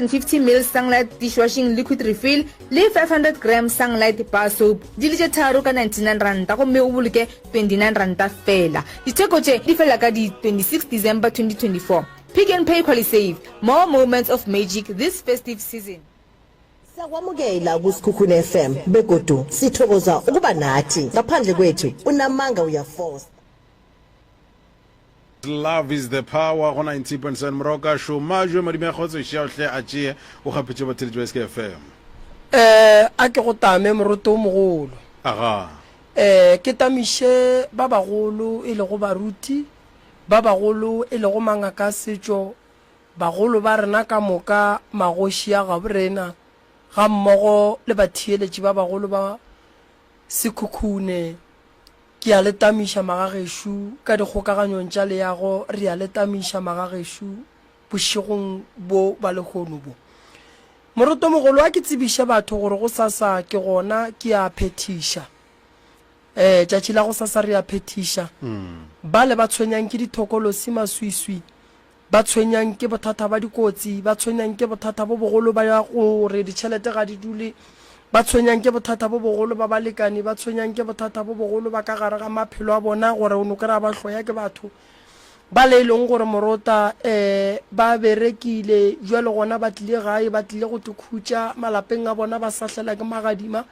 50 ml Sunlight dishwashing liquid refill le 500 grams Sunlight bar soap di le tharo ka 99 ranta go mme o boloke 29 ranta fela. Ditheko tse di fela ka di 26 December 2024. Pick and Pay QualiSave. More moments of magic this festive season. Sakwamukela kuSikhukhune FM begodu sithokoza ukuba nathi ngaphandle kwethu unamanga uyaforce. Love is the power on 90% Moroka show majwe madime khotse shahle a o gapetse bathele jwa SKFM. A ke go tame moroto mogolo. Aga. Ke tamishe ba bagolo e le go baruti ba bagolo e le go mangaka setso bagolo ba rena ka moka magoshi ya gabrena ga mmogo le bathiyeletši ba bagolo ba Sekhukhune ke a letamisha magageshu ka dikgokaganyong tša leago re a letamisha magageshu bošegong bo ba lekgono bo moroto mogolo a ke tsebiša batho gore go sasa ke gona ke a phethiša tšatši la go sasa re a phethiša ba le ba tshwenyang ke dithokolosi maswiswi ba tshwenyang ke bothata ba dikotsi ba tshwenyang ke bothata bo bogolo ba ya gore ditšhelete ga di dule ba tshwenyang ke bothata bo bogolo ba balekane ba tshwenyang ke bothata bo bogolo ba ka gare ga maphelo a bona gore o no kry-a ba hloya ke batho ba le leng gore morota ba berekile jwale gona ba tlile gae ba tlile go tukhutša malapeng a bona ba sahlela ke magadima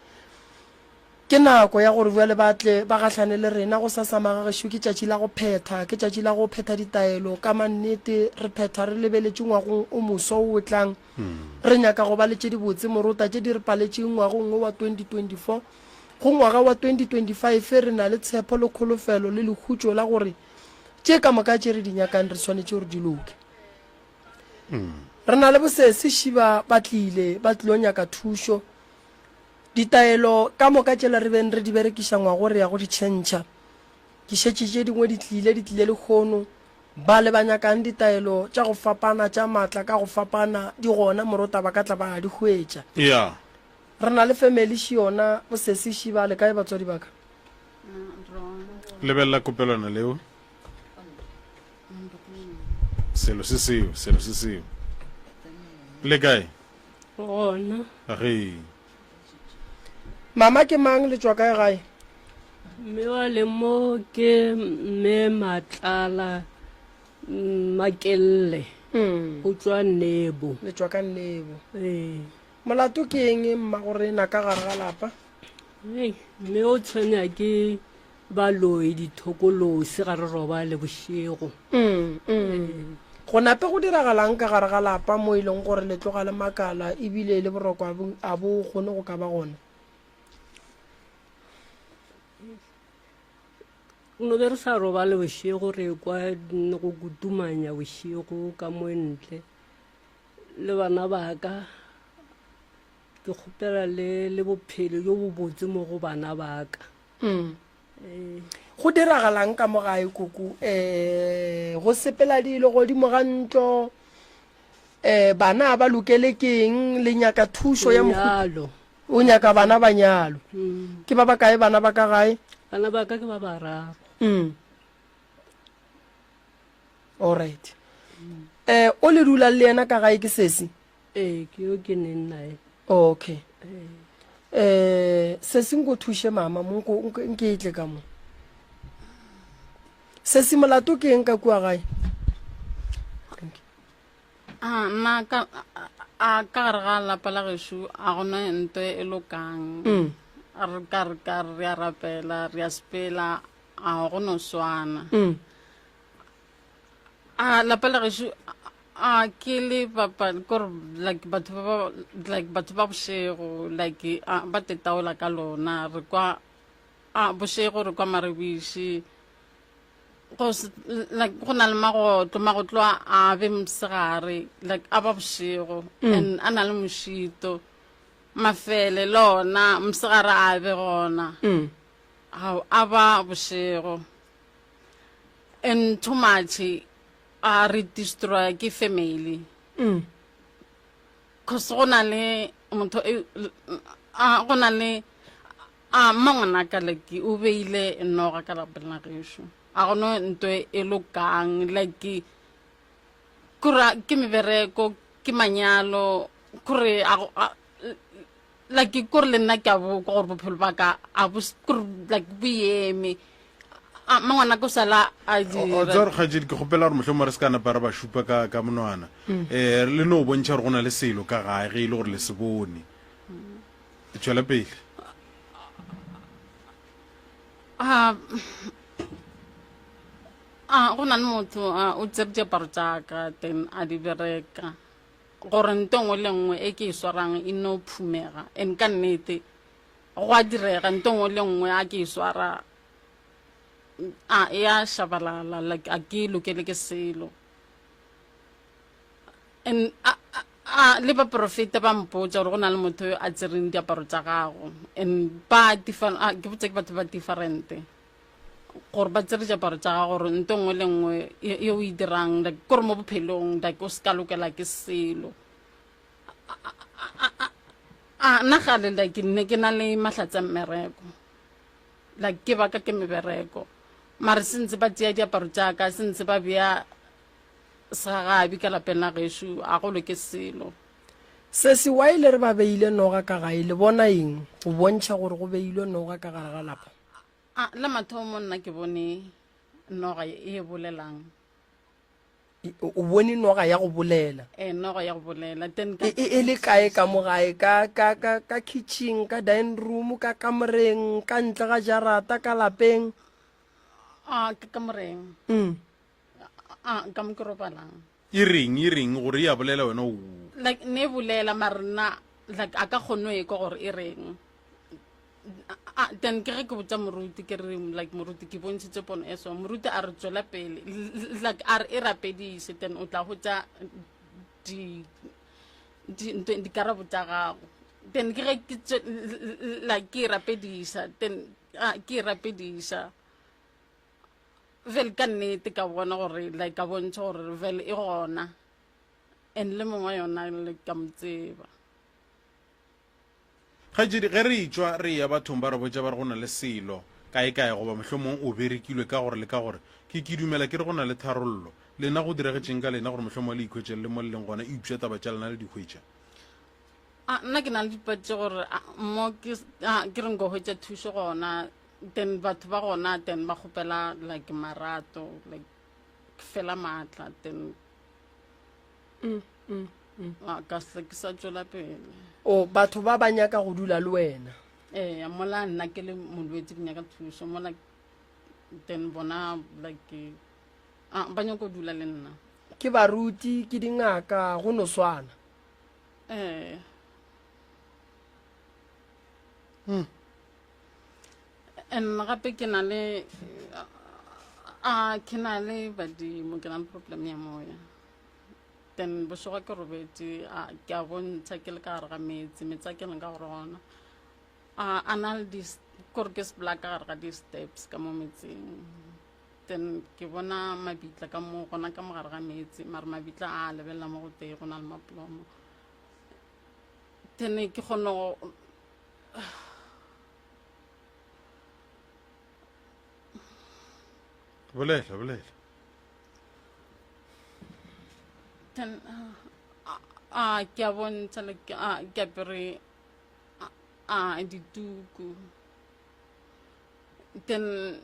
ke nako ya gore jwale batle ba gahlane le rena go sasa magagesho ke tšatši la go phetha ke tšatši la go phetha ditaelo ka mannete re phetha re lebeletše ngwagong o moso o tlang re nyaka go ba le tše dibotse morota tše di re paletše ngwagong wa 2024 go ngwaga wa 2025 re na le tshepo le kholofelo le lekhutšo la gore tše ka moka tše re di nyakang re swanetše gore di loke re na le bosese šiba ba tlile nyaka thušo ditaelo ka moka tšela re beng re di berekiša ngwago re ya go di tšhentšha ke šetše tše dingwe di tlile le kgono ba le ba nyakang ditaelo tša go fapana tša maatla ka go fapana di gona morota ba ka tla ba di hwetša re na le family še yona bosese šiba le kae batswadi ba ka lebelela kopelwana leo selo se seo le kae gona age mama ke mang le tswa kae gae mme wa le mo ke mme Matlala Makelle go tswa Nebo le tswa ka Nebo molato ke eng mma gore na ka gare ga lapa mme o tshwenya ke baloi dithokolosi ga re roba le bošego go nape go diragalang ka gare ga lapa mo e leng gore le tloga le makala ebile le borokwa a bo gone go ka ba gona no be re sa roba le bošego re kwa go kutumanya bošego ka mo ntle le bana ba ka ke kgopela le bophelo jo bo botse mo go bana ba ka go diragalang ka mo gae kuku go sepela dilo godimo ga ntlo bana ba lokele keng le nyaka thušo ya nyalo o nyaka bana ba nyalo ke ba ba kae bana ba ka gae bana ba ka ke ba bararo alright o le dula le ena ka gae ke sesi ke yo ke neng nae okay sesi nko thushe mama nke itle ka mo sesi molato ke eng ka kua gae na ka gare ga lapa la gešo a gona nto e lokang re ka re a rapela re a sepela a go no swana lapa la gešo ke le papa kore like batho ba bošego like ba tetaola ka lona re kwa bošego re kwa marebiši like go na le magotlo a be mosegare like a ba bošego and a na le mošito mafele lona mosegare a be gona a ba bošego and too much a re destroy ke family cause go na le motho go na le mangwana ka like o beile noga ka lapeng la gešo a go no nto e lokang like ke mebereko ke manyalo kore like kore le nna ke a bo gore bophelo ba ka a bo like boeme mangwana ko sala a o tsare kgajedi ke gopela gore motlhomo re se ka napa re ba šupa ka monwana le no o bontšha gore go na le selo ka gae ge e le gore le se bone e tšwela pele go na le motho o tsere diaparo tsaka then a di bereka gore nto ngwe le nngwe e ke e swarang e no phumega and ka nnete go a direga nto ngwe le nngwe a ke e swara e a shabalala like a ke lokele ke selo and le ba profeta ba mpotsa gore go na le motho yo a tsereng diaparo tsa gago and ke botse ke batho ba differente gore ba tsere diaparo tsa gago gore nto ngwe le nngwe ye o e dirang like kore mo bophelong like o se ka lokela ke selo nna gale like nne ke na le mahlatsa mmereko like ke baka ke mebereko mare sentse ba tšea diaparo tsaka sentse ba bea segagabi ka lapeng la gešo a golo ke selo se se wa ile re ba beile noga ka gae le bona eng go bontšha gore go beilwe noga ka gare ga lapa la mathomo nna ke bone noga e bolelang o bone noga ya go bolela noga ya go bolela then e le kae ka mo gae ka kitchen ka dining room ka kamoreng ka ntle ga jarata ka lapeng ke kamoreng ka mo ke robalang e reng gore e a bolela wena o like ne bolela marena like a ka kgono e ko gore e reng then ke ge ke botsa moruti ke re like moruti ke bontshitse pono e so moruti a re tswela pele like a re e rapedise then o tla hotsa dikarabo tsa gago then ke ge like ke rapedisa then ke rapedisa vele ka nnete ka bona gore like ka bontsha gore vele e gona and le mongwe yona le ka motseba kgajedi ge re itswa re ya bathong ba re botja ba re go na le selo kae goba mohlomong o berekilwe ka gore le ka gore ke dumela ke re go na le tharollo lena go diregetseng ka lena gore mohlomong le ikhwetše le mo le leng gona e upša taba tša lena le dikhwetša nna ke na le dipatse gore mo ke reng go hwetša thuso gona then batho ba gona then ba kgopela like marato like fela maatla then ka se ke sa tšwela pele o batho ba ba nyaka go dula le wena mola nna ke le molwetse ke nyaka thuso mola then bona like ba nyaka go dula le nna ke baruti ke dingaka go no swana and gape ke na le badimo ke na le problem ya moya then bosoga ke robetse ke a bontsha ke le ka gare ga metsi a ke leng ka gore gona a na le kore ke sepela ka gare ga di-steps ka mo metsing then ke bona mabitla ka mo gona ka mo gare ga metsi mare mabitla a lebelela mo go tee go na le maplomo then ke kgone bolela then ke a bontsha ke apere dituku then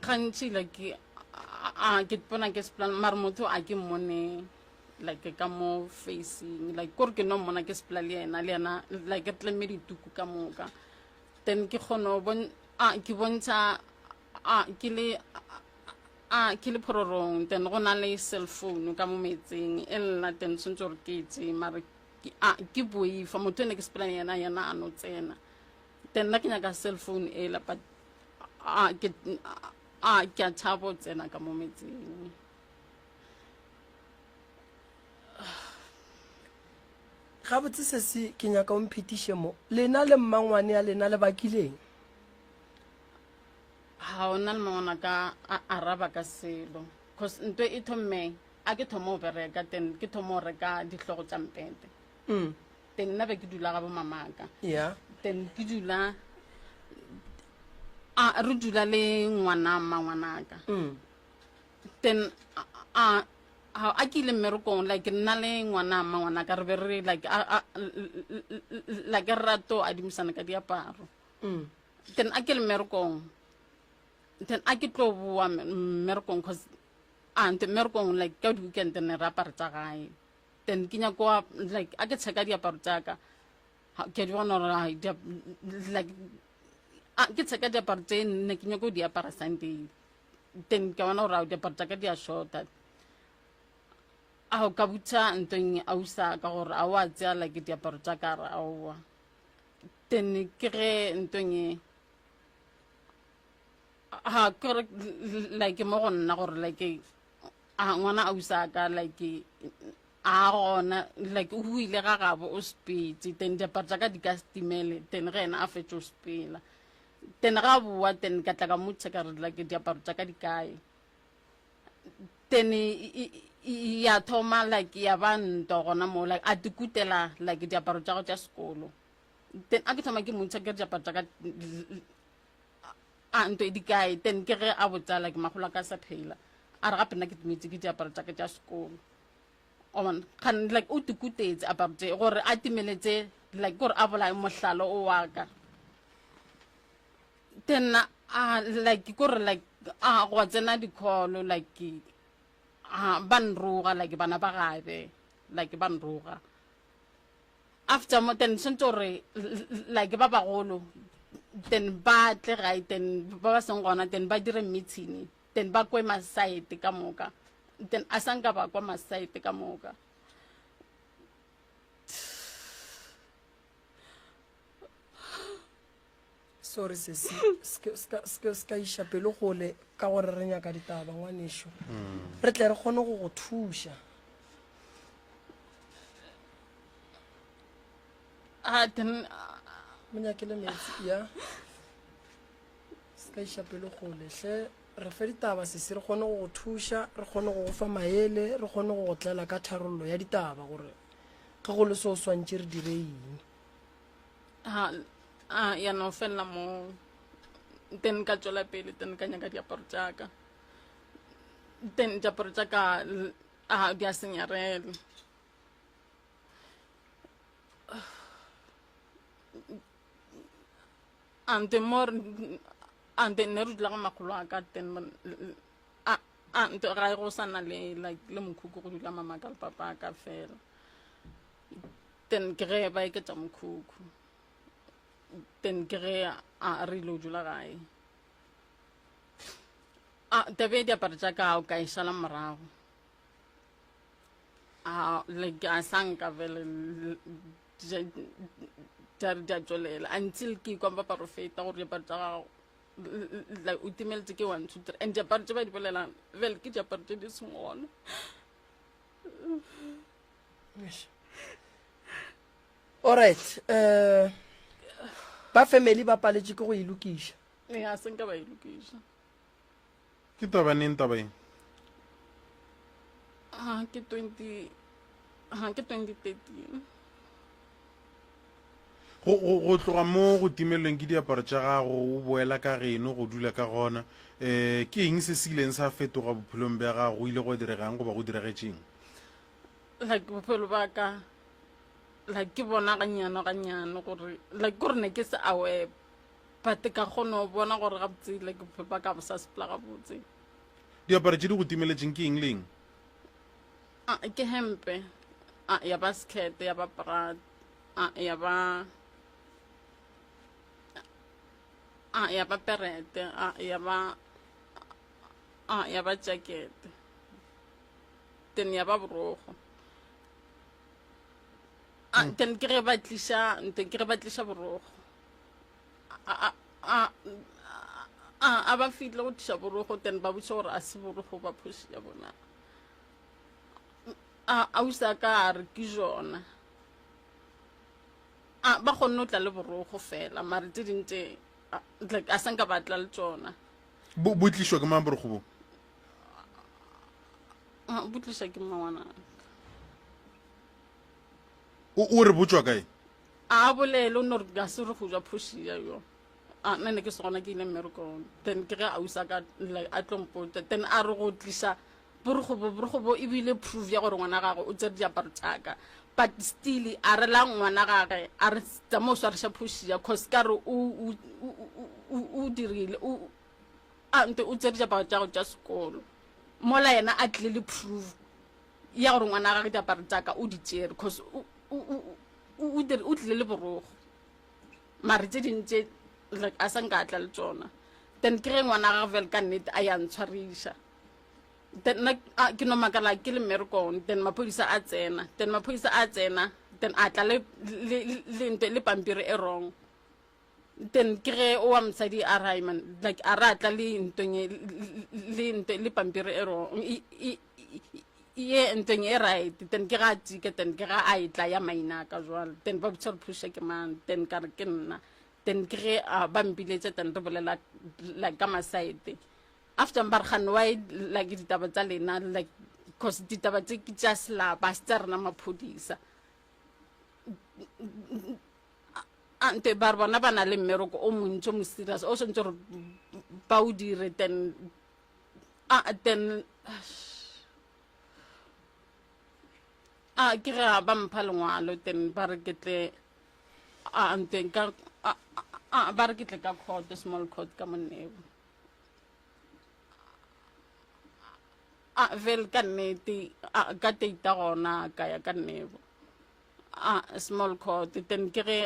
gantši like ke bona ke sepela mare motho a ke mmone like ka mo facing like kore ke no mmona ke sepela le yena like ke tleme dituku ka moka then ke kgone ke bontsha ke le phororong then go na le cell phone ka mo metseng e lena then sentse gore ke etse mare ke boifa motho ne ke sepela yena a no tsena then nna ke nyaka cell phone ela but ke a tshaba go tsena ka mo metseng ga botse se se ke nyaka o mphetiše mo lena le mmangwane ya lena le bakileng ha ona le mangwana ka araba ka selo cause nto e thome a ke thomo bereka then ke thomo reka dihlogo tša mpete then nna be ke dula ga bo mamaka then ke dula re dula le ngwana mmangwanaka then a ke ile mmerekong like nna le ngwana mangwana ka re be re like like re rato a dimisana ka diaparo then a ke le mmerekong then a ke tlo boa mmerekong cause ante mmerekong like ka di-weekend ne re apare tsa gae then ke nyako like a ke tsheka diaparo tsaka ke di bona gore like ke tsheka diaparo tse nne ke nyako di apara Sunday then ke bona gore diaparo tsaka di a shorta a ka butsa ntong a usa ka gore a wa tsea like diaparo tsa ka ra aowa then ke ge ntong kore like mo go nna gore like ngwana a usa ka like a gona like o ile ga gabo o spitse then diaparo tsa ka di ka stimele then ge ena a fetša o spela then ga boa then ka tla ka motse ka re like diaparo tsa ka di kae then ya thoma like ya banto gona mo like a dikutela like diaparo tsa go tsa sekolo then a ke thoma ke motsa ke diaparo tsa ka a nto di kae then ke ge a botsa like magola ka sa phela a re gape nna ke tumetše ke diaparo tsa ka tsa sekolo on kan like o dikutetse aparo tse gore a timeletse like gore a bola mohlalo o wa ka then like gore like go tsena dikholo like ban roga like bana ba gabe like ban roga after mo then sentori like ba bagolo then ba tle right then ba seng gona then ba dire meeting then ba kwe masite ka moka then asanga ba kwa masite ka moka sorry sesi ska isha pelo gole ka gore re nya ka ditaba ngwanesho re tle re kgone go thuša then monyakele metsi ya ska isha pelo gole hle re fe ditaba sesi re kgone go thuša re kgone go fa maele re kgone go tlela ka tharollo ya ditaba gore ka go le so swantse re dire eng ya no fela mo then ka tšwela pele then ka nyaka diaparo tsaka then diaparo tsaka di a senyarele ante more ante ne re dula ga magolo a ka then ante ga go sana le like le mokhuku go dula mama ka le papa ka fela then ke ge ba iketsa mokhuku then ke ge a re lo dula gae tabe diaparo tsa ka o ka isala morago like a sanka vele ja tšwelela until ke kwa ba profeta gore diaparo tsa gago like o timeletse ke 1 2 3 and diaparo tse ba di bolelang vele ke diaparo tse di sengona alright ba family ba paletše ke go ilokiša a senka ba ilokiša ke taba neng taba eng ke 2013 go tloga mo go timeleleng ke diaparo tša gago o boela ka geno go dula ka gona ke eng se se ileng sa fetoga bophelong bja gago go ile go diregang goba go diregetseng like bophelo ba ka like ke bona ganyane gore like gore ne ke se aware but ka kgona go bona gore gabotse like bophelo ba ka bo sa sepela gabotse diaparo tše di go timeletseng ke eng le eng ke hempe ya ba skirt ya ba bra ya ba perete ya ba jacket then ya ba borogo then ke re ba tlisha borogo a ba fitlhe go tlisha borogo then ba botsa gore a se borogo ba phosi ya bona a usa ka re ke jona ba kgonne o tla le borogo fela mare tse dintse like a sanka batla le tsona bo tlišwa ke mang borogo bo tlisha ke mangwana o re botswa kae a bolele o nore ka se re go ja phosi ya yo nna ne ke se gona ke ile mmerekong then ke ge a usa ka like a tlompota then a re go tlisha borgobo ebile proof ya gore ngwana gagwe o tsere diaparo tsaka but still a re la ngwana gage a re tsamo o swareša phošia cause ka re o dirile ante o tsere diaparo tša go tša sekolo mola yena a tlile le proof ya gore ngwana gage diaparo tsaka o di tsere cause o tlile le borogo mare tse dintse like a sa nka tla le tsona then ke ge ngwana gage fele ka nnete a ya ntshwariša then ke no makala ke le mmerekong then maphodisa a tsena then a tla le pampiri e wrong then ke ge o wa mosadi a raiman like a ra tla le pampiri e wrong ye ntong e right then ke ga tsike then ke ga a itla ya maina ka jwale then ba botsa phusha ke man then ka re ke nna then ke ge ba mbiletse then re bolela like ka masaite after mbarkhan why like ditaba tsa lena like cause ditaba tse ke tša selapa se tsa rena maphodisa ante ba bona ba na le mmereko o montsi o mo serious o sentse gore ba o dire then ke ge ba mpha lengwalo then ba re ke tle ka court small court ka Monebo vel ka nnete ka teita gona ka ya ka Nnebo small court then ke ge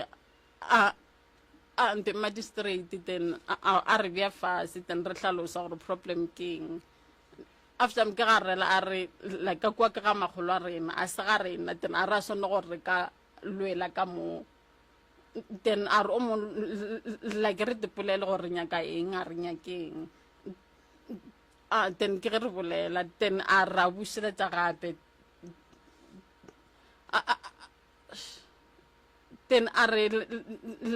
the magistrate then a re bea fase then re tlhalosa gore problem keng after ke ga rela a re like ka kwa ke ga magolo a rena a se ga rena then a ra sone gore re ka lwela ka mo then a re o mo like re dipolele gore re nyaka eng a re nyakeng then ke ge re bolela then a ra bušeletša gape then a re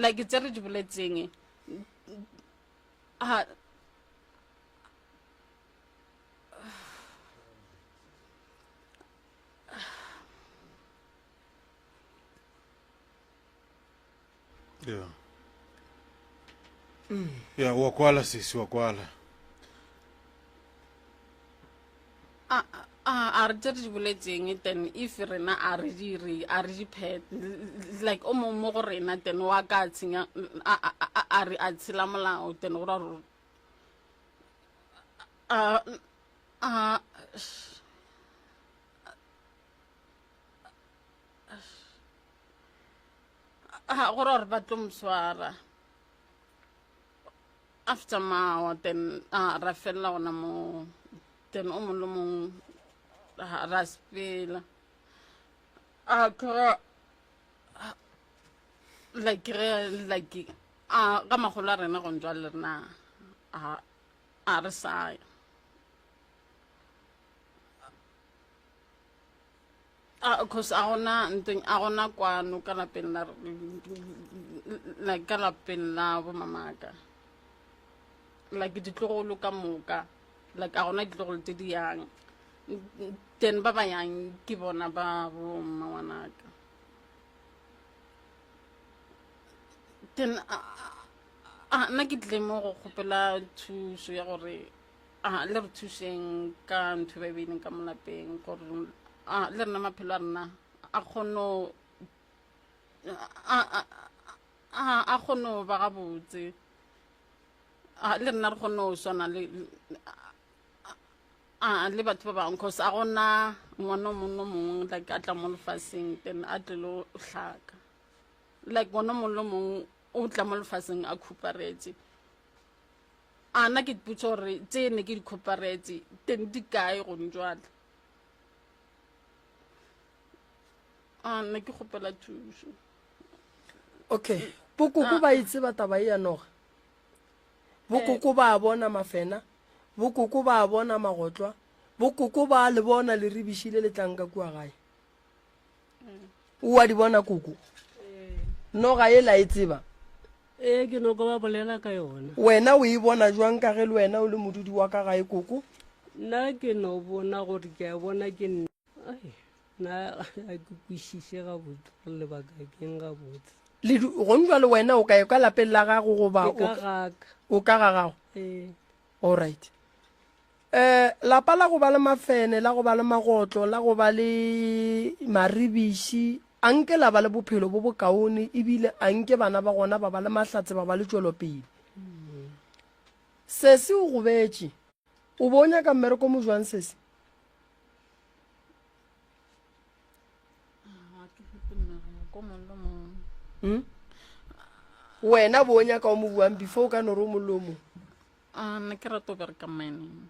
like tse re di boletseng ya wa kwala sisi wa kwala a re tse re di boletseng then if rena a re di phet like o mongwe mo go rena then wa ka tsenya a re a tshela molao then go ra gore ba tlo mswara after mawa then ra fela gona mo then o mongwe le mongwe ra sepela like ka magolo a rena go ntšwa le rena a re saya cause a gona kwano ka lapeng la bo mamaka like ditlogolo ka moka like a gona ditlogolo tse di yang then ba ba yang ke bona ba bo mmawanaka then nna ke tle mo go kgopela thuso ya gore le re thuseng ka ntho ba beileng ka mo lapeng gore le rena maphelo a rena a kgono ba gabotse le rena re kgone go swana le batho ba bangwe cause a gona ngwana o mongwe like a tla mo lefaseng then a tlile go tlhaka like ngwana mongwe mongwe o tla mo lefaseng a khuparetse nna ke diputsa gore tse ne ke di khuparetse then di kae gone jwale nna ke kgopela thuso okay bokoko ba itse ba taba ya noga bokoko ba bona mafena bokoko ba bona magotlwa bokoko ba le bona le ribishile le tlanka kwa gae o wa di bona koko noga e la e tseba ke no go ba bolela ka yona wena o e bona jwang ka ge le wena o le modudi wa ka gae koko nna ke no bona gore ke a bona ke na a ke kwišiše gabotse gore lebaka keng gabotse gone jwa le wena o kae ka lapeng la gago goba ka gaka o ka gagago ee all right lapa la go ba le mafene, la go ba le magotlo, la go ba le maribiši, anke la ba le bophelo bo bokaone, ebile anke bana ba gona ba ba le mahlatse, ba ba le tšwelopele. Sese o go betše, o bo o nyaka mmereko mo jwang sese? Wena bo o nyaka o mo buang before o ka no re o mollo o mongwe? ne ke rata go bereka mining.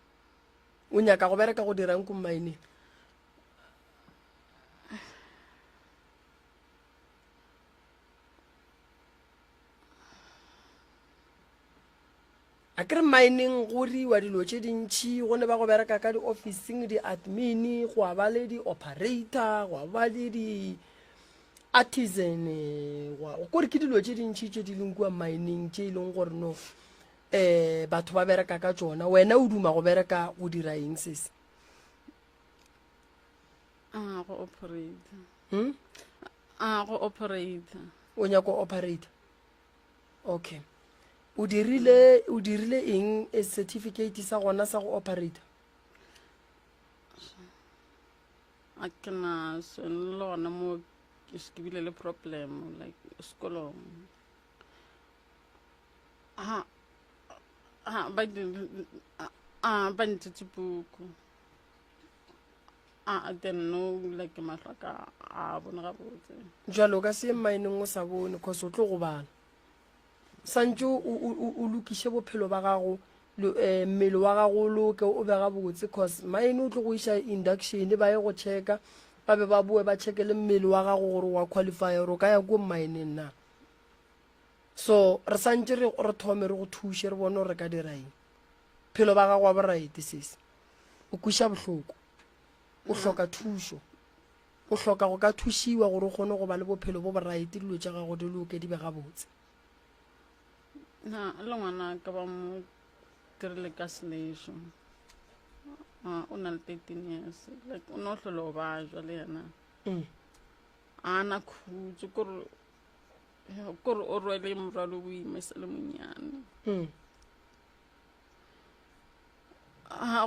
O nyaka go bereka go dirang ko mmaeneng? a kere mining go riwa dilo tše dintšhi, go ne ba go bereka ka di-officing, di-admin, go a ba le di-operator, go a ba le di-artisan, kore ke dilo tše dintšhi tše di leng kua mining tše e leng gore no batho ba bereka ka tšona. Wena o duma go bereka go dira eng sese? Go operator. Go operator. O nyako operator? Okay. O dirile eng a certificate sa gona sa go operator? A ke na so le lona mo ke bile le problem like sekolong. Ba ntse buku. I didn't know like matlaka a bona ga botse. Jalo ka se mining o sa bone cause o tlo go bana. Santse o lokiše bophelo ba gago, mmele wa gago loke o bega botse cause mine o tlo go iša induction ba ye go checka, ba be ba boe ba checke le mmele wa gago gore wa qualify gore o ka ya ko mining na. So re santse re thome re go thushe re bone re ka dira eng. Phelo ba gago wa boraite sese. O kuša bohloko. O hloka thušo. O hloka go ka thushiwa gore o kgone go ba le bophelo bo boraite, dilo tša gago di loke di bega botse. Le ngwana ka ba mo dirile ka selešo. O na le 13 years. Like o no tlhole o ba jwa le yena. A na khutse kore o rwele morwalo o ima e sa le monnyane.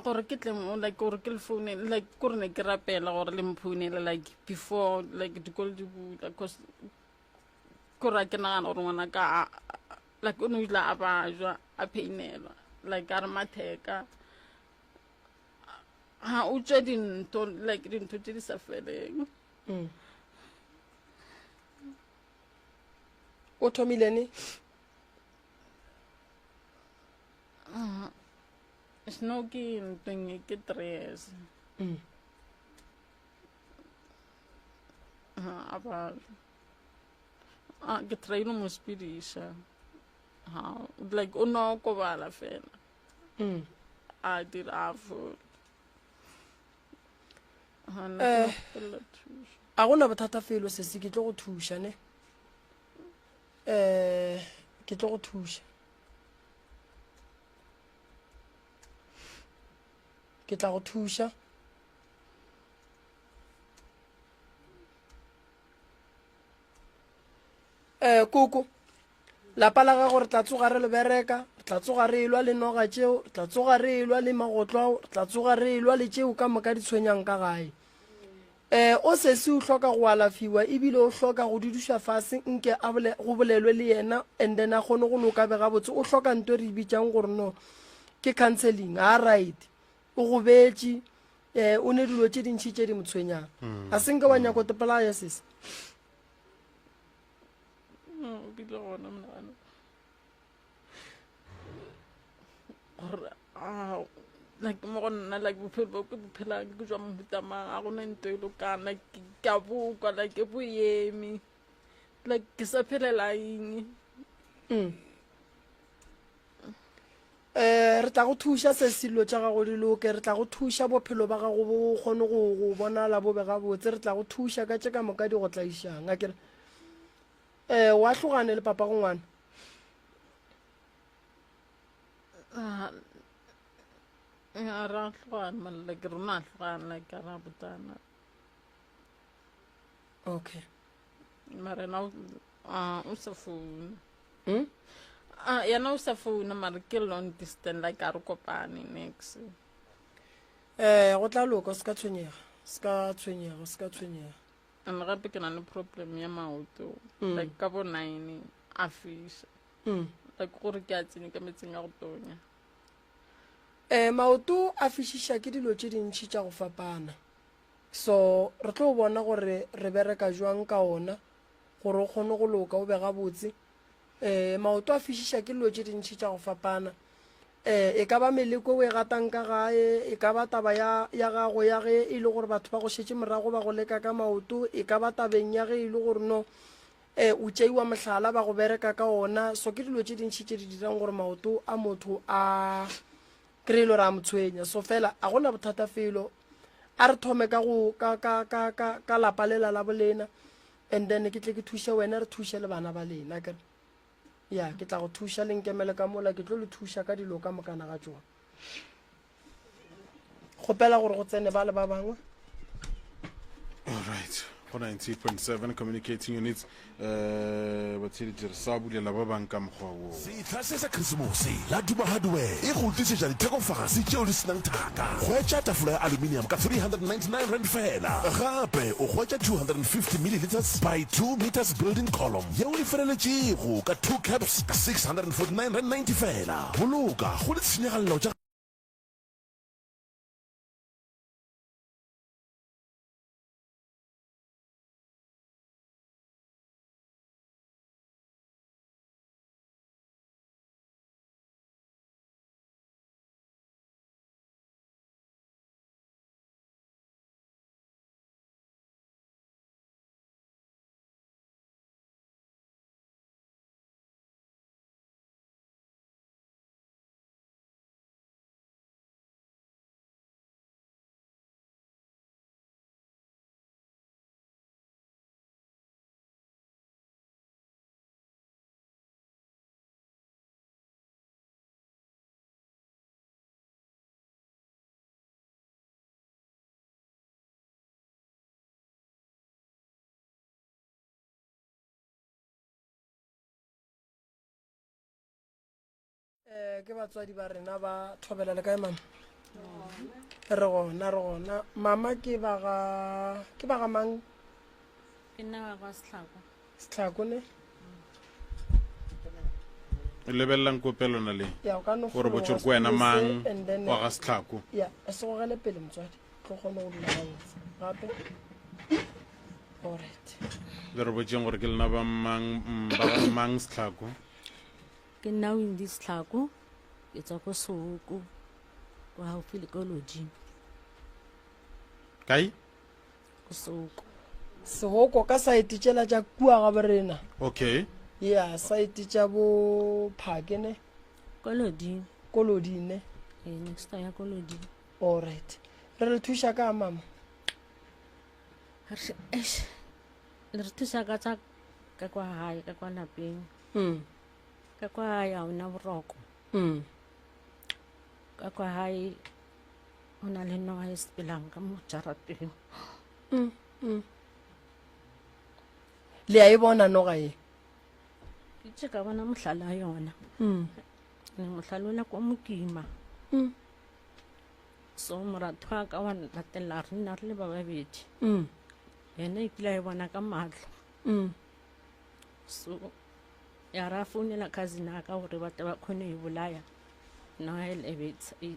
Gore ke tle mo like gore ke le phone like gore ne ke rapela gore le mphounele like before like dikolo di bula cause gore ke nagana gore ngwana ka like o no ile a ba jwa a peinelwa like a re matheka o tswa dinto like dinto tse di sa feleng. O thomile ne? Snoking thing ke 3 years. Aba ke train mo spedisha. Like o no ko bala fela. I did afo. A gona bothata felo se se ke tlo go thusha ne. Ke tlo go thusha. Ke tla go thusha. Koko lapa la ga gore tla tsoga re le bereka, tla tsoga re elwa le noga tšeo, tla tsoga re elwa le magotlo, tla tsoga re elwa le tšeo ka moka di tshwenyang ka gae. O sese o hloka go alafiwa ebile o hloka go duduša fase nke go bolelwe le yena and then a kgone go loka bega botse. O hloka nto re bitsang gore no ke counseling. A right o go betše o ne dilo tše dintšhi tše di mo tshwenyang. A senke wa nyako tepela ya sese? Bile gona mnagano gore like mo go nna like bophelo bo ke bophelang ke jwa mohuta mang a gona nto e lokana like ke a bokwa like ke boemi like ke sa phelela eng. Re tla go thusha se silo tša gago di loke, re tla go thusha bophelo ba gago bo kgone go bonala bo bega botse, re tla go thusha ka tše ka moka di go tlaišang. A kere wa tlogane le papa go ngwana? Ra tlogana man like rona tlogana like ra botana. Okay. Mara na o sa phone. Ya na o sa phone mara ke long distance like a re kopane next. go tla loka o se ka tshwenyega. and gape ke na le problem ya maoto like ka bo 9 a fiša like gore ke a tsene ka metseng ya go tonya. Maoto a fišiša ke dilo tše dintšhi tša go fapana, so re tlo bona gore re bereka jwang ka ona gore o kgone go loka o be gabotse. Maoto a fišiša ke dilo tše dintšhi tša go fapana, e ka ba meleko o e gatang ka gae, e ka ba taba ya gago ya ge e le gore batho ba go šetše morago ba go leka ka maoto, e ka ba tabeng ya ge e le gore no o tšeiwa mohlala ba go bereka ka ona. So ke dilo tše dintšhi tše di dirang gore maoto a motho a kry-e le gore a motshwenya. So fela a gona bothata felo, a re thome ka lapa lela la bolena, and then ke tle ke thuše wena, re thuše le bana ba lena kere ya ke tla go thuša le nkemele ka mola, ke tlo le thuša ka dilo ka mokana ga tsona. Kgopela gore go tsene ba le ba bangwe. Alright, 90.7 communicating units batsheditše re sa bulela ba bang ka mokgwa woo. Setlha se sa Christmase la Duma Hardware e go tlisetša dithekofagase tšeo di senang thaka. Hwetša tafola ya aluminium ka 399 rand fela, gape o hwetša 250 milliliters by 2 meters building column yeo e feleletšego ka 2 caps ka 649 rand 90 fela. Boloka go le tshenyagalelo tša Ke batswadi ba rena ba thobela le kae mama? Re gona mama ke ba ga mang? Ke nna ga Setlhako. Setlhako ne e lebelelang kopelona le ya o ka no gore botse ko wena mang wa ga Setlhako. ya se go gele pele motswadi tlo gona go dula gape. Alright, le re botseng gore ke lena ba mang Setlhako. Ke nna Windy Setlhako, ke tswa ko Soweto ko gaufi le ko Lodimo. Kae? Ko Soweto. Soweto ka site tšela tša kua ga borena. Okay, Ya site tša bo Phake ne Ko Lodimo. ko Lodine. Next time ya ko Lodimo. Alright, re thuša ka mama. Le re thusa ka tsa ka kwa gae, ka kwa lapeng. Ka kwa gae ga ona boroko. Ka kwa gae go na le noga e sepelang ka mo jarateng. Le a e bona noga e? Ke tše ka bona mohlala yona. Mohlala ola kwa mokima. So moratho wa ka wa latela re nna re le ba babedi. Yena e kile a e bona ka matlho. So ya ra founela cousin a ka gore batho ba kgone e bolaya. No e lebetsa e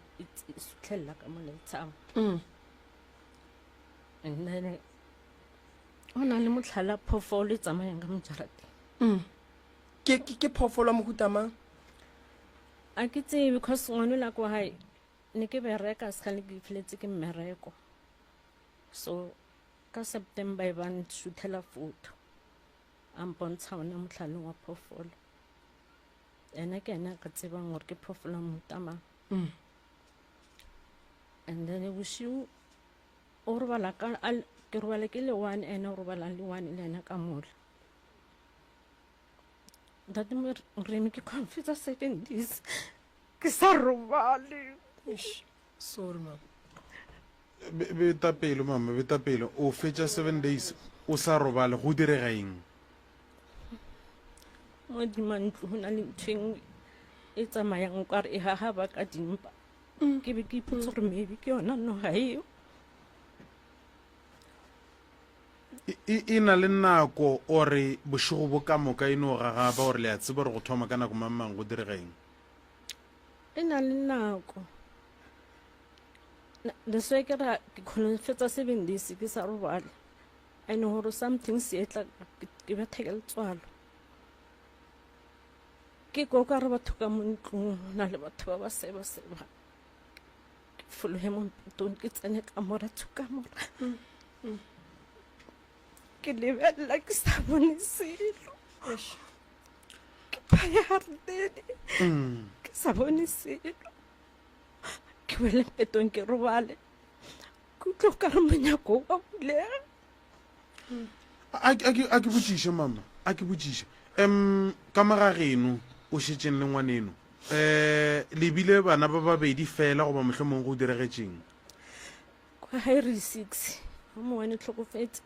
sutlhella ka mo letshamo. And then ona le motlhala phofolo e tsamayang ka mojarateng. Ke phofolo mohuta mang? A ke tsebe because ngwana la kwa hae ne ke bereka se kgale ke filetse ke mmereko. So ka September e ban shuthela photo a mpontsha ona motlhaleng wa phofolo. Ena ke ena ka tsebang gore ke phofolo mohuta mang. And then bosiu o robala ka ke robala ke le one ena o robala le one le ena ka mola. That me re ke confuse 7 days ke sa robale. Sorry mama. Beta pelo mama, beta pelo. O fetša 7 days o sa robale go direga eng? Mo dimantlo go na le ntho e tsamayang ka re e hahaba ka dimpa. ke be ke ipotsa gore maybe ke yona noga eo e na le nako ore bošego bo ka moka eno gagaba gore le a tseba gore go thoma ka nako mamang go diregeng e na le nako leswe ke ra ke kgone fetsa 7 days ke sa robale I know gore something se etla ke betheke letswalo ke go ka re batho ka mo ntlong na le batho ba ba seba ke fologe mo mpetong ke tsene ka mora thuka mora ke lebella ke sa bone selo ke phaya hartene ke sa bone selo ke wele mpetong ke robale ke tlo ka re monyako wa bulega a ke botsiše mama a ke botsiše ka magageno o šetšeng le ngwaneno lebile bana ba babedi fela goba mohlomong go diregetseng kwa high 6 o mongwe ne tlhokofetse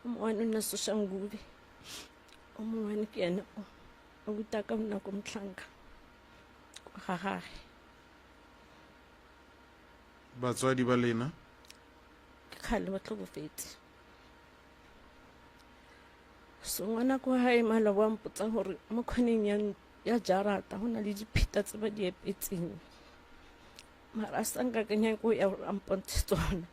o mongwe o nna soshangube o mongwe ke ene o butaka nako mtlhanka kwa gagage batswadi ba lena ke khale ba tlhokofetse so ngwana kwa hae mala wa mpotsa gore mo khoneng ya jarata go na le dipheta tse ba di epetseng mara sanga ka nyako ya rampontshe tsona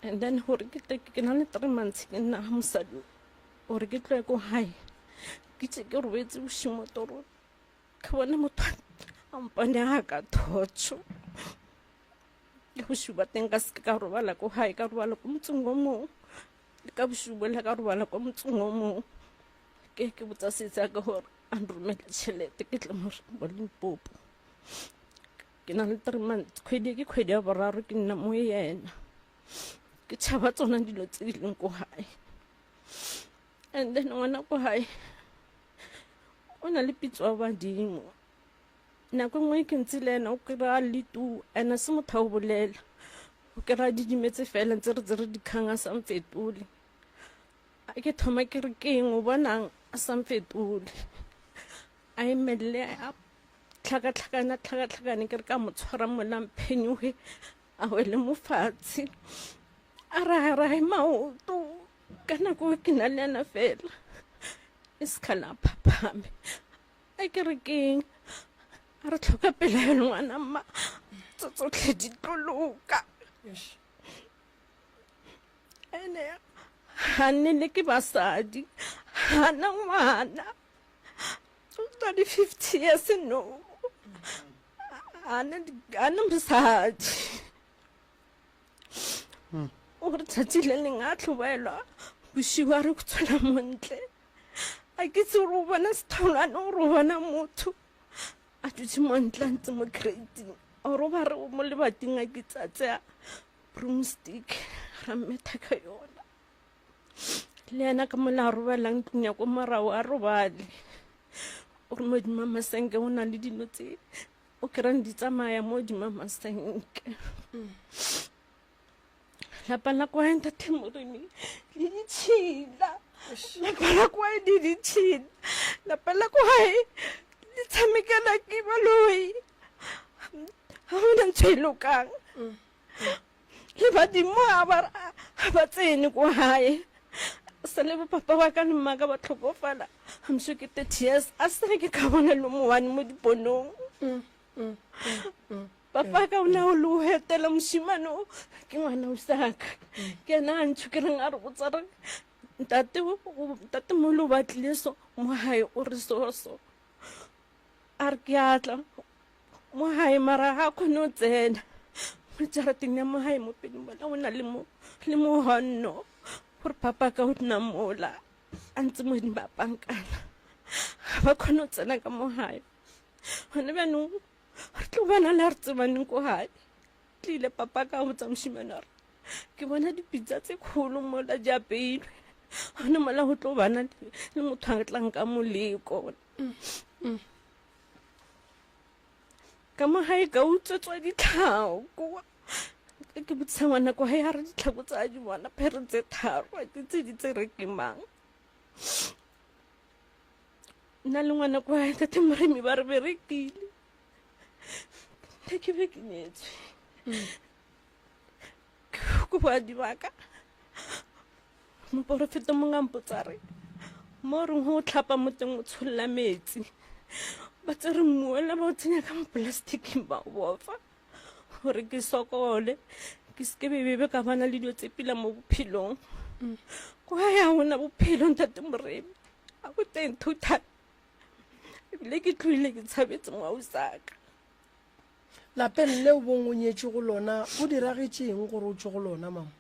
and then gore ke na le 3 months ke nna mosadi gore ke tloe ko hae ke tse ke robetse bošimo toro ke bona motho a mpane ga ka thotsho ke go shuba teng ka se ka robala ko hae ka robala ko motseng o mongwe le ka boshubo le ka robala kwa motseng o mongwe ke botsa setsa ka gore a nromele tšhelete ke tle mo Limpopo ke na le 3 months kgwedi ke kgwedi ya boraro ke nna mo yena ke tšhaba tsona dilo tse di leng ko gae and then ngwana ko gae o na le pitso wa badimo nako nngwe ke ntse le ena o kry-a letu ena se motho a o bolela o kry-a didimetse fela ntse re dikgang a sa mfetole a ke thoma ke re keng o bonang a sa mfetole a emelele a tlhakatlhakane ke re ka mo tshwara molamphenyoge a wele mo fatshe a rahe maoto ka nako ke na le ena fela e sekgala phaphame a ke re keng a re tlhoka pela ya ngwana mma tsotlhe di tloloka ene hanne le ke basadi hana ngwana o 50 years no ana mosadi o re tsatsi le leng a tlhobaelwa boshiwa re go tswela montle a ke tse re o bona setholwane o re o bona motho a dutse montle a ntse mo crating oro ba re mo lebating a ke tsatsea broomstick ra mmetha ka yona le ena ka mola robalang tlong ya ko morago a robale o re modimo masenke o na le dilo tse o kry-ang di tsamaya mo modimo masenke lapa la kwa ntate Moremi le ditšhila lapa la kwa di ditšhila lapa la kwa le tshamekela ke baloi ha ona ntho e lokang le badimo a ba tsene ko hae sa le papa wa ka le mmaka ba tlhokofala hamso ke 30 years a se ke ka bona le mo one mo diponong papa ka ona o lo hetela moshimano ke ngwana o saka ke na ntho ke reng a re botsa re ntate mo lo batlile so mo hae o re so a re ke atla mo hae mara ga khone o tsena mo jarateng ya mo hae mo peding bona o na le mo honno gore papa ka o tna mola a ntse mo di ba pankana ba khone o tsena ka mo hae hone bano re tlo bana le re tsebaneng ko hae tlile papa ka o tsa moshimane re ke bona dipitsa tse kgolo mo la japeilwe hone mola go tlo bana le motho a tlang ka moleko ka mo hae ka utswetswa ditlhako ke botsa ngwana ko hae a re ditlhako tsa di bona phere tse tharo a ke tse di tse rekimang nna le ngwana ko hae tate Moremi ba re berekile ke be ke nyetswe ko boadi ba ka moporofeta mongwe a mpotsa re mo reng go tlhapa mo teng o tsholola metsi ba tsere mmuela ba o tsenya ka mo polastiking ba o bofa gore ke sokole ke seke bebebe ka bana le dio tse pila mo bophelong ko ya gona bophelo ntate moremi a go teng total ebile ke tloile ke tshabetse moao saka lapeng leo bong o nyetse go lona go diragetseng gore o tswe go lona mama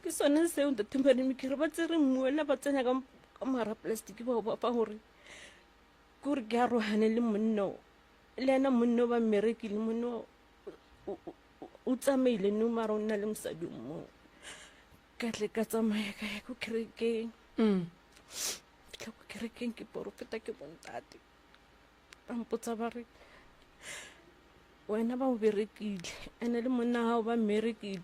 ke sone seo ntate moremi ke re ba tsere mmuela ba tsenya ka mogara plastic ba o bofa gore ke ke arogane le monno le ena monno ba mmerekile monno o tsamaile no mara o nna le mosadi mo ka tle ka tsamaya ka ya ko kerekeng fitlha ko kerekeng ke porofeta ke bontate ba mpotsa ba re wena ba o berekile ene le monna gao ba mmerekile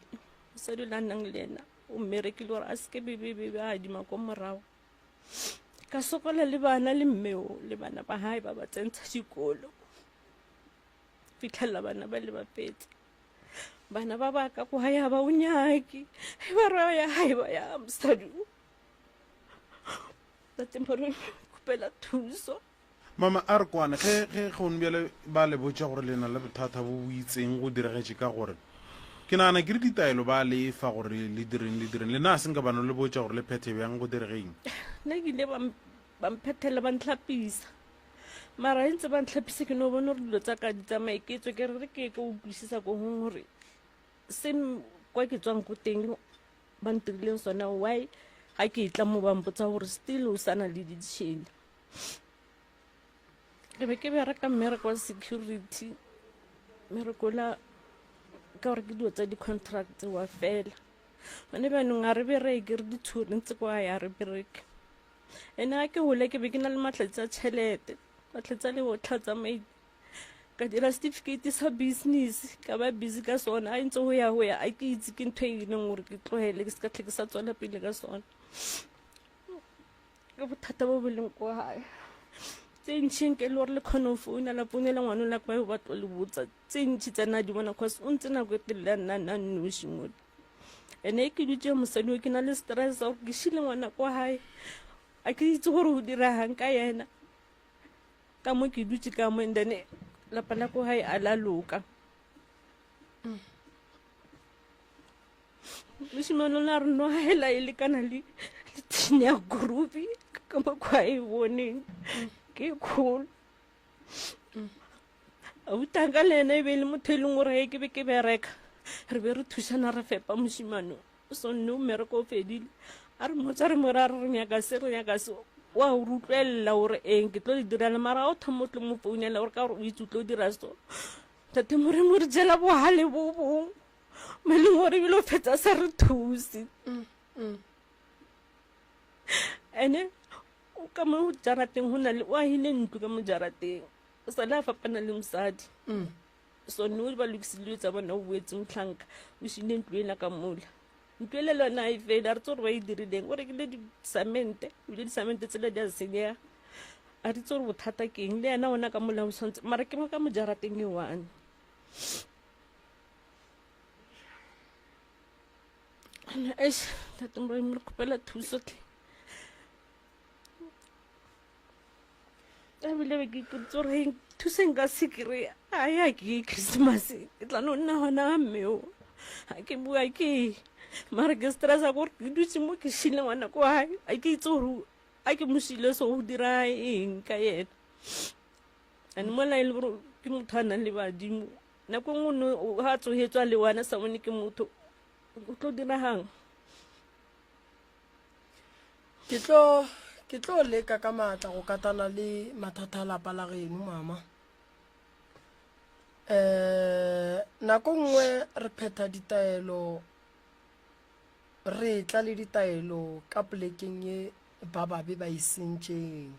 mosadi le a nang le ena o mmerekile gore a seke bebebebe a adima ko morago ka sokola le bana le mmeo le bana ba hae ba ba tsentsha dikolo fitlhela bana ba le bapetse bana ba baka ko hae ba o nyaki ba ra ya hae ba ya mosadi ba temporary kupela thuso mama a re kwane ge gonbjale ba le botša gore lena le bothata bo bo itseng go diregetse ka gore ke nagana ke re ditaelo ba le fa gore le direng le na a seng ka bana le botša gore le phethe bjang go diregeng nna ke ile ba mphethela ba ntlhapisa mara e ntse ba ntlhapisa ke no bona gore dilo tsa ka di tsamaye ke tswe ke re ke ka utlwisisa ko gong gore se kwa ke tswang ko teng ba ntirileng sona why ga ke itla mo ba mpotsa gore still o sana le ditšhene ke be ke bereka mmereko wa security mmereko la ka gore ke dilo tsa di-contract wa fela mane banong a re bereke re ditshore ntse kwa ya re bereke ene ga ke gole ke be ke na le matlhatsi a tšhelete matlhatsi a le otlha tsamaile ka dira certificate sa business ka ba busy ka sona a ntse go ya a ke itse ke ntho e leng gore ke tlogele ke se ka tlhe ke sa tswela pele ka sona ke bothata bo boleng ko gae tse ntšheng ke le gore le kgone go founela founela ngwane la kwa e batlo le botsa tse ntšhi tsena di bona cause o ntse nako e telele nna nnoši mole ene ke dutse mosadi o ke na le stress gore ke šile ngwana kwa gae a ke itse gore go diragang ka yena ka mo ke dutse ka mo endane lapa la ko gae a la loka mosimane la re no gaela e lekana le tshine ya groupy ka mo kwa e boneng ke kgolo a utanga le ena e be le motho e leng gore ke be ke bereka re be re thušana re fepa mosimane so nne o mmereko o fedile a re motsa re mora re nyaka se wa o rutlwelela gore eng ke tlo di direla mara o thomo tlo mo founela gore ka gore o itse o tlo dira so tate moremo re jela bogale bo bong mo e leng gore ebile o fetsa sa re thusi ene ka mo jarateng go na le o agile ntlo ka mo jarateng o sa le a fapana le mosadi so nne o ba lokisile dilo tsa bona o boetse motlhanka o šile ntlo ela ka mola ntlo ele le yona a e fela a re tse gore ba e dirileng o rekile disamente ebile disamente tsela di a senyega a di tse gore bothata ke eng le ena ona ka molao tshwanetse mara ke mo ka mo jarateng e one tatemoremo re kgopela thuso tle ebile be ke ipotse gore thuseng ka sekry a ya ke christmas ke tla no nna gona ga mmeo ga ke bua ke mara ke stressa gore ke dutse mo ke šile ngwana ko gae a ke itse gore a ke mošile so go dira eng ka yena and mola e le gore ke motho a nang le badimo nako ngwe ga tsogetswa le wana sa bone ke motho o tlo diragang ke tlo leka ka maatla go katana le mathata a lapa la geno mama nako nngwe re phetha ditaelo re tla le ditaelo ka polekeng e ba babe ba isentšeng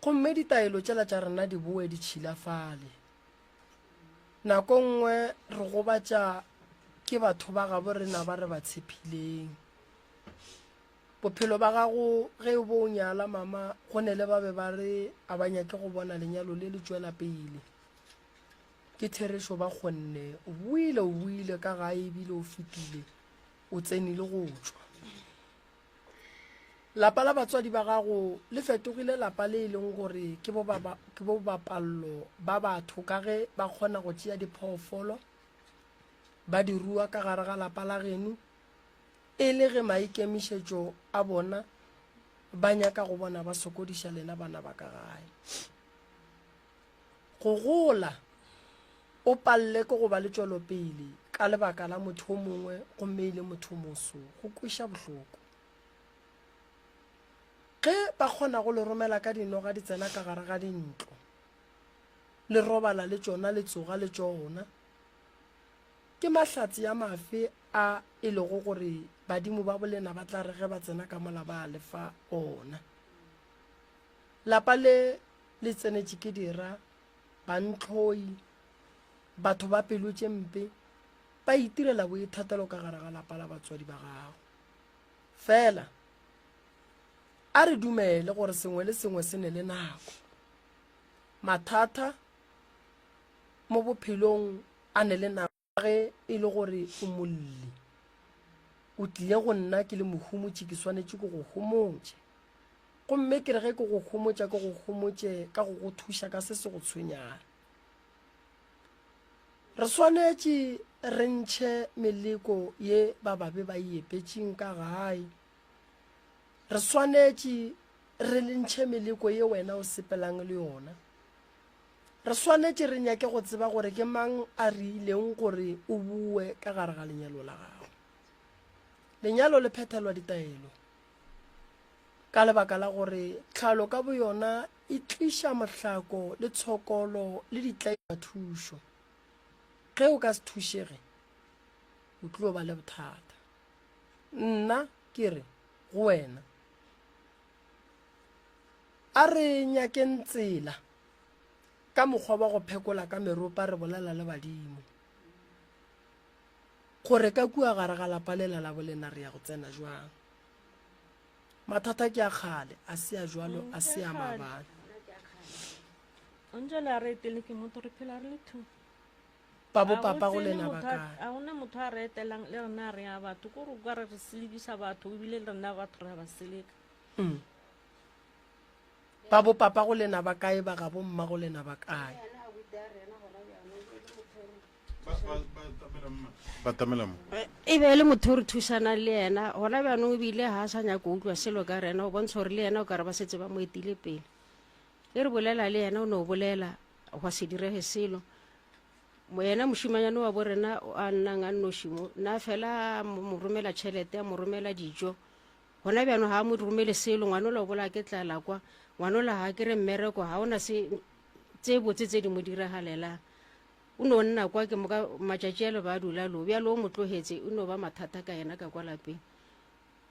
gomme ditaelo tšela tša rena di boe di tšhilafale nako nngwe re gobatša ke batho ba gabo rena ba re ba tshepileng bophelo ba gago ge bo o nyala mama go ne le ba be ba re a ba nyake go bona lenyalo le le tšwela pele ke therešo ba kgonne o buile ka gae ebile o fetile o tsenile go tswa lapa la batswadi ba gago le fetogile lapa le e leng gore ke bo bapallo ba batho ka ge ba kgona go tšea diphoofolo ba di rua ka gare ga lapa la geno e le ge maikemišetšo a bona ba nyaka go bona ba sokodiša lena bana ba ka gae go gola o palle ke go ba le tšwelopele ka lebaka la motho o mongwe gomme e le motho o moso go kweša bohloko ge ba kgona go le romela ka dinoga di tsena ka gare ga dintlo le robala le tšona le tsoga le tšona ke mahlatsi ya mafe a e lego gore badimo ba bolena ba tla re ge ba tsena ka mola ba lefa ona lapa le tsenetše ke dira bantlhoi batho ba pelo tše mpe ba itirela boithatelo ka gare ga lapa la batswadi ba gago fela a re dumele gore sengwe le sengwe se ne le nako mathata mo bophelong a ne le nako ge e le gore o molli o tlile go nna ke le mohumotše ke swanetše ke go humotše gomme ke re ge ke go humotša ke go humotše ka go go thuša ka se se go tshwenyana re swanetše re ntšhe meleko ye ba babe ba iepetšeng ka gae re swanetše re lentšhe meleko ye wena o sepelang le yona re swanetše re nyake go tseba gore ke mang a re ileng gore o bue ka gare ga lenyalo la gago lenyalo le phethelwa ditaelo ka lebaka la gore tlhalo ka bo yona e tliša mohlako le tshokolo le ditlaela thušo ge o ka se thušege o tlilo ba le bothata nna ke re go wena a re nyakeng tsela ka mokgwa wa go phekola ka meropa re bolela le badimo gore ka kua gare ga lapa lela la bolena re ya go tsena jwang mathata ke a kgale a se a jwalo a se a mabane Angela re tele ke motho re phela re le two ba bo papa go lena ba kae a ona motho a re etelang le rena re ya batho ko re kwa re selebisa batho ebile le rena batho re ba seleka ba bo papa go lena ba kae ba ga bo mma go lena ba kae e be le motho re thusana le ena gona bjanong ebile ga a sa nyaka go utlwa selo ka rena o bontsha gore le ena o ka re ba setse ba mo etile pele e re bolela le ena o ne o bolela go se direge selo yena mošimanyane wa bo rena a nnang a nnošimo nna fela mo romela tšhelete a mo romela dijo gona bjano ga a mo romele selo ngwane o la bola ke tlala kwa ngwane o la ga ke re mmereko ga ona tse botse tse di mo diragalelang o ne o nna kwa ke moka matšatši alo ba dula lo bjalo o mo tlogetse o ne ba mathata ka yena ka kwa lapeng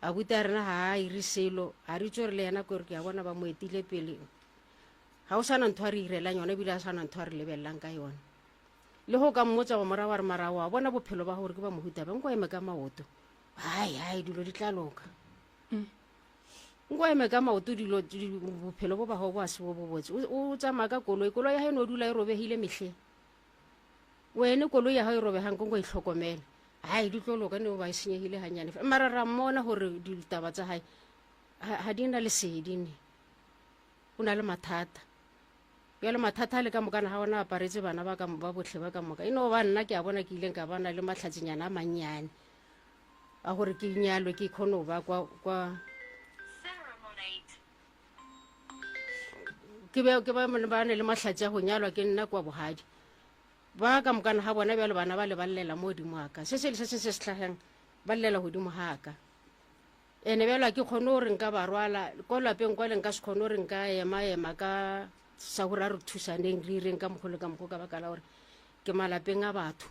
a buta ya rena ga a ire selo ga re itse gore le yena kore ke a bona ba mo etile pele ga o sana ntho a re irelang yona ebile a sana ntho a re lebelelang ka yona le go ka mmotsa go morago a re marago a bona bophelo ba gore ke ba mohuta ba nko eme ka maoto hai dilo di tla loka nko eme ka maoto dilo bophelo bo bago bo a se bo bobotse o tsamaya ka koloi ya ga e no dula e robegile metlheng wene koloi ya ga e robegang ko nko e tlhokomele di tlo loka ne ba e senyegile ganyane mara ra mmona gore ditaba tsa gae ga di na le sedine o na le mathata bjale mathata a le ka mokana ga ona aparetse bana ba botlhe ba ka moka e no ba nna ke a bona ke ileng ka bona le matlhatsinyana a mannyane a gore ke nyalwe ke kgone go ba kwa ke ba ne le mahlatsi a go nyalwa ke nna kwa bogadi ba ka mokana ga bona bjale bana ba le ballela mo godimo aka se se tlhagang ba llela godimo ga ka ene bjalo ke kgone gore nka ba rwala ko lapeng kwa le nka se kgone gore nka ema ka sa gore a re thusaneng re ireng ka mokgwa le ka mokgwa ka baka la gore ke malapeng a batho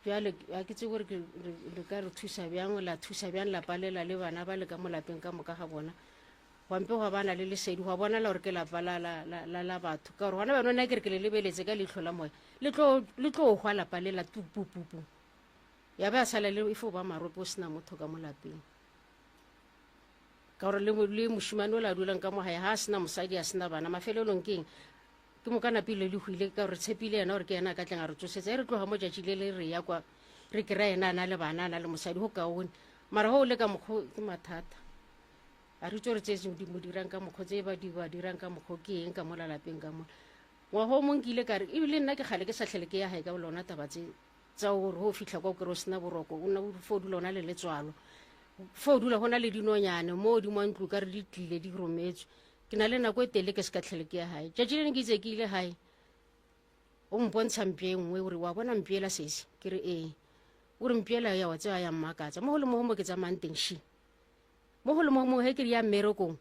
bjale a ke tse gore re ka re thusa bjang la thusa bjang lapalela le bana ba le ka mo lapeng ka moka ga bona wampe go bana le lesedi go bona la gore ke lapa la batho ka gore gona bana nna ke re ke le lebeletse ka leitlho la moya le tlo gwa lapalela tupupupu ya ba sala le ifo ba marope o sena motho ka mo lapeng ka gore le mošimane o la dulang ka mo gae ga a sena mosadi a sena bana mafelelong keng ke mo kana pele le huile ka re tshepile ena gore ke ena ka tleng a re tsosetsa e re tloga mo jatši le le re ya kwa re kry-a ena a na le bana a na le mosadi go kaone mara go o le ka mokgwa ke mathata a re itse gore tse di mo dirang ka mokgwa tse ba dirang ka mokgwa ke eng ka mo lalapeng ka mola ngwaga o mong ke ile ka re ebile nna ke gale ke sa tlhele ke ya gae ka lona taba tse tsa gore go fitlha kwa o kry o sena boroko o fo dula o na le letswalo fo o dula go na le dinonyane mo di mo ntlo ka re di tlile di rometswe ke na le nako e tele ke se ka tlhele ke ya gae tšatši lene ke itse ke ile gae o mpontsha mpie nngwe ore wa bona mpiela sese ke re ee ore mpiela ya wa tsea ya mmakatsa mo go le mo mo ke tsamayang teng shi mo go le mo mo he ke ya mmerekong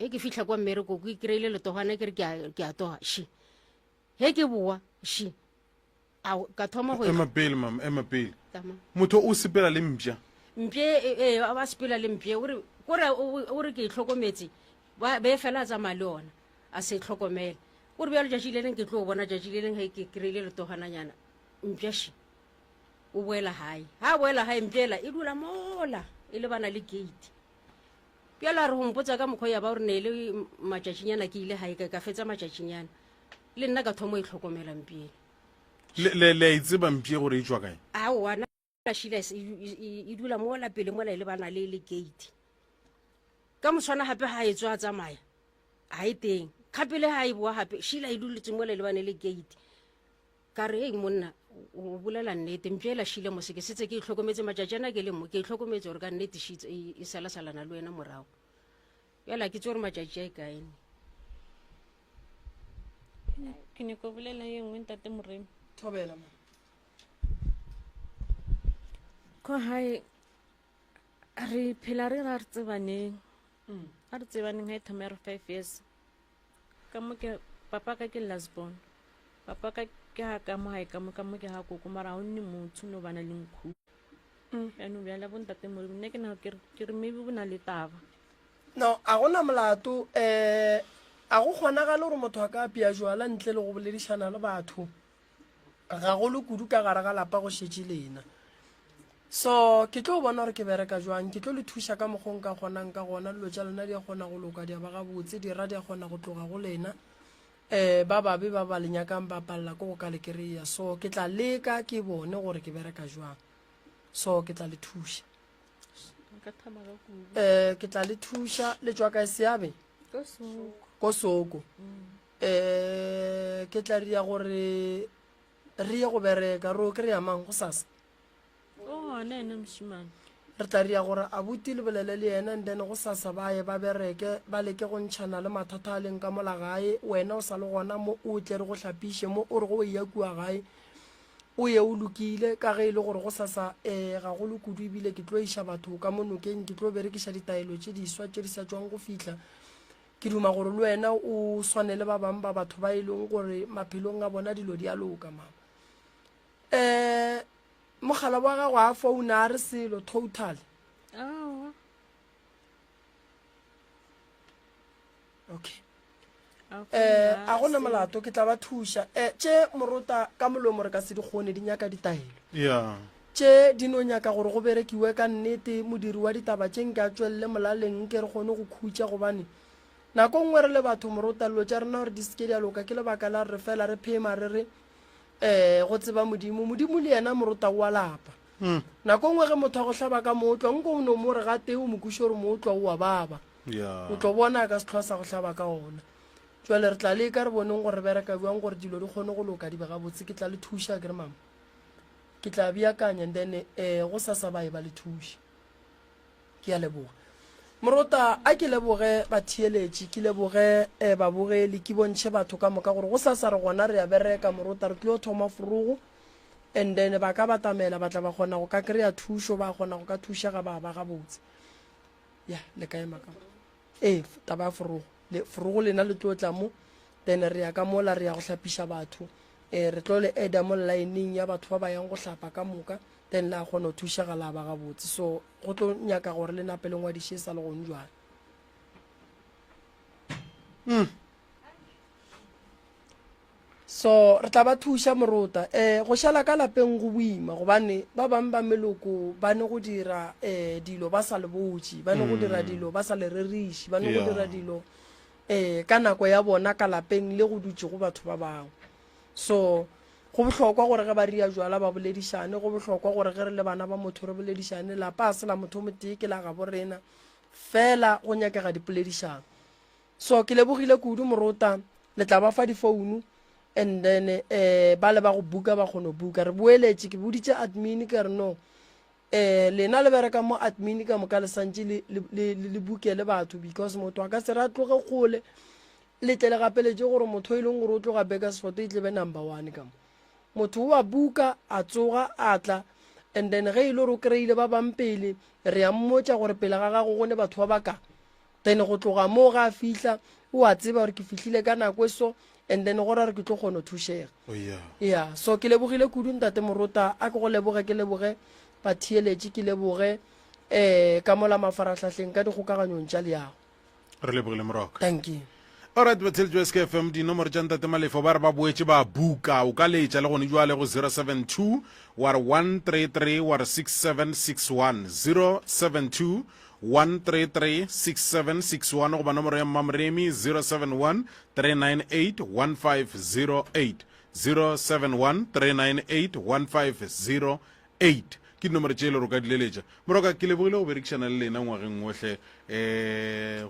e ke fitlha kwa mmerekong ke kry-ile letogana ke re ke a toga shi he ke boa shi ka thoma go ema pele mama ema pele motho o sepela le mpša mpie ba sepela le mpie ore ke itlhokometse be fela a tsamaya le ona a se itlhokomele ore bjalo jatši le leng ke tlo o bona jatši le leng ge ke kry-ile letogananyana mpša shi o boela gae ga a boela gae mpiela e dula mola e le bana le gate bjalo a re gompotsa ka mokgwa ya ba gore ne le matšatšinyana ke ile gae ka fetsa matšatšinyana le nna ka thomo e tlhokomela mpiele le a itseba mpie gore e tswa kae aoana shila e dula mola pele mola e le bana le gate ka moswana gape ga e tswa a tsamaya ga e teng kgapele ga e boa gape shila e duletse mola e le bane le gate ka re e monna o bolela nnete mpiela shile mo se ke setse ke itlhokometse matšatšana ke le mo ke itlhokometse gore ka nnete shitse e salasalana le wena morago bjala ke tse gore matšatši a e kaene ke ne ko bolela ye nngwe ntate moremi thobela ko hae re phela re ra re tsebaneng a re tsebaneng ga e thoma ya re 5 years ka mo ke papa ka ke lasbon papa ka ke ha ka mo hae ka mo ke ha koko mara o nne motho no bana le nkhu no bjala bo ntate moremi nne ke na ke re maybe bo na le taba no a gona molato a go kgonagale gore motho a ka apea jwala ntle le go boledišana le batho ga go le kudu ka gare ga lapa go šetše lena so ke tlo bona gore ke bereka jwang ke tlo le thuša ka mokgong ka kgonang ka gona dilo tša lena di a kgona go loka di a ba gabotse dira di a kgona go tloga go lena ba babe ba ba lenyakang ba palela ko go ka le kereya so ke tla leka ke bone gore ke bereka jwang so ke tla le thuša ke tla le thuša le tswa ka seabe ko soko ke tla ria gore re ye go bereka re o kry-a mang go sasa re tla ria gore a buti le bolele le ena then go sasa ba ye ba bereke ba leke go ntšhana le mathata a leng ka mola gae wena o sa le gona mo o tle re go hlapiše mo o re go ya kua gae o ye o lokile ka ge e le gore go sasa ga go le kudu ebile ke tlo iša batho ka mo nokeng ke tlo berekiša ditaelo tše diswa tše di sa tswang go fitlha ke duma gore le wena o swane le ba bangwe ba batho ba e leng gore maphelong a bona dilo di a loka mama mogala wa gago a founa a re selo total okay a gona molato ke tla ba thuša tše morota ka molomo re ka se di kgone di nyaka ditaelo tše di no nyaka gore go berekiwe ka nnete modiri wa ditaba tše nke a tswelele molaleng ke re kgone go khutša gobane nako nngwe re le batho morota dilo tša rena gore di seke di a loka ke lebaka la re fela re phema re re go tseba modimo le yena morota wa lapa nako nngwe ge motho a go hlaba ka mootlwa nko o ne mo re gate o mokuši gore mootlwa o wa baba o tlo bona ka setlhwa sa go hlaba ka ona jwale re tla le ka re boneng gore bereka buang gore dilo di kgone go loka di bega botse ke tla le thuša ke re mama ke tla beakanya then go sasa ba e ba le thuša ke ya leboga morota a ke leboge batheeletši ke leboge babogedi ke bontšhe batho ka moka gore go sasa re gona re ya bereka morota re tlile go thoma forogo and then ba ka batamela ba tla ba kgona go ka kry-a thušo ba kgona go ka thušega ba ba gabotse ya le ka ema ka taba ya forogo lena le tlo tla mo then re ya ka mola re ya go hlapiša batho re tlo le eda mo lineng ya batho ba ba yang go hlapa ka moka then la kgona go thušega la ba gabotse so go tlo nyaka gore le nape le ngwadiše sa le gong jwana so re tla ba thuša morota go šala ka lapeng go boima gobane ba bangwe ba meloko ba ne go dira dilo ba sa le botse ba ne go dira dilo ba sa le reriše ba ne go dira dilo ka nako ya bona ka lapeng le go dutse go batho ba bangwe. So go bohlokwa gore ge ba ria jwala ba boledišane, go bohlokwa gore ge re le bana ba motho re boledišane. Lapa a se la motho o motee ke la ga borena fela go nyakega dipoledišano. So ke lebogile kudu Morota, le tla ba fa difounu and then ba le ba go buka ba kgone buka. Re boeletše ke boditše admin ka re no lena le bereka mo admin ka moka le santse le bukele batho because motho a ka se ra tloge kgole le tle le gapeletše gore motho e leng gore o tloga Bakersford e tlebe number 1 ka mo motho wa buka a tsoga a tla and then ge ile ro kreile ba bampele re ya mmotša gore pele ga gago gone batho ba baka then go tloga mo ga fihla o a tseba gore ke fihlile ka nako so and then gore re ke tlo kgona thušega. Yeah, so ke lebogile kudu ntate Morota, a ke go leboge ke leboge ba thieletše ke leboge ka mola mafaratlhatlheng ka dikgokaganyong tša leago. Re lebogile Moroko. Thank you. Alright, batsheletši ba SKFM dinomoro tša ntate Malefo ba re ba boetše ba buka o ka letša le gone jwale go 072 war 133 war 6761 072 133 6761 go ba nomoro ya Mmamremi 071 398 1508 071 398 1508 ke nomoro tše le ro ka dileletša. Moroka ke lebogile go berekišana le lena ngwageng otlhe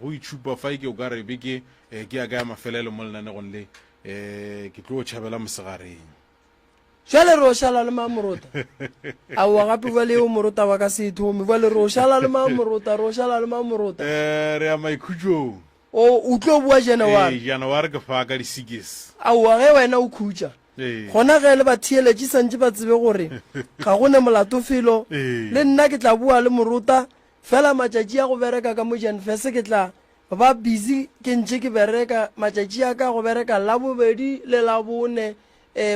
go itšhupa fa ke o ka re beke ke ya ka ya mafelelo mo lenanegong le ke tlo tšhabela mosegareng jale ro šala le Mamorota a wa gape ba le o Morota ba ka se thomi ba le ro šala le Mamorota re ya maikhutsong o tlo bua January ke fa ka di 6 a wa ge wena o khutša gona ge le ba thieletše santse ba tsebe gore ga gone molato felo le nna ke tla bua le Morota fela matšatši a go bereka ka mo Janfese ke tla ba busy ke ntše ke bereka matšatši a ka go bereka la bobedi le la bone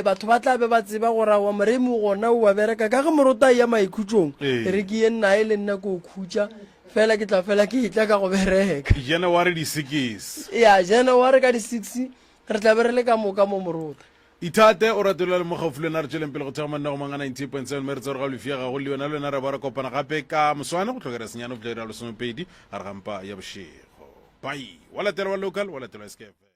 batho ba tla be ba tseba gore wa Moremi gona o wa bereka ka ge Morota ya maikhutsong re ke ye nna e le nna ko khutša fela ke tla fela ke itla ka go bereka January di 6 ya January ka di 6 re tla be re le ka moka mo Morota ithate o ratola le mogaufu lena re tšweleng pele go thega manna go manga 90.7 mme re tse gore ga lefia gago le yona le yona re ba re kopana gape ka moswane go tlhokera senyano go tla 12 a re gampa ya bošego bye wa latela wa local wa latela SKFM.